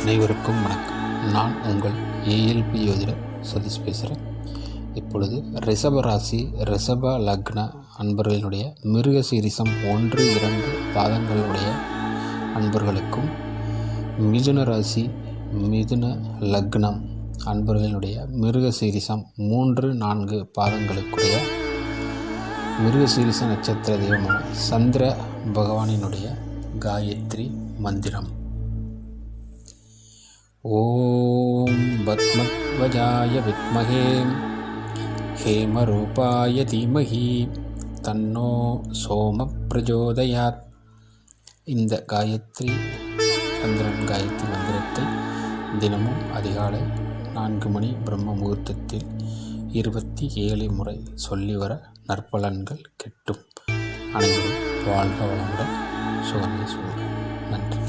அனைவருக்கும் வணக்கம். நான் உங்கள் ஏஎல்பி யோதிடர் சதீஷ் பேசுகிறேன். இப்பொழுது ரிஷப ராசி ரிஷப லக்ன அன்பர்களுடைய மிருகசீரிசம் 1-2 பாதங்களுடைய அன்பர்களுக்கும், மிதுன ராசி மிதுன லக்னம் அன்பர்களுடைய மிருகசீரிசம் 3-4 பாதங்களுக்குடைய மிருகசீரிச நட்சத்திர தெய்வமான சந்திர பகவானினுடைய காயத்ரி மந்திரம். ஓம் பத்மத்வஜாய வித்மஹே ஹேமரூபாய தீமஹி தன்னோ சோம பிரஜோதயாத். இந்த காயத்ரி சந்திரன் காயத்ரி மந்திரத்தை தினமும் அதிகாலை 4 மணி பிரம்ம முகூர்த்தத்தில் 27 முறை சொல்லி வர நற்பலன்கள் கிட்டும். அனைவரும் வாழ்க வளமுடன். சுகமே சொல்கிறேன். நன்றி.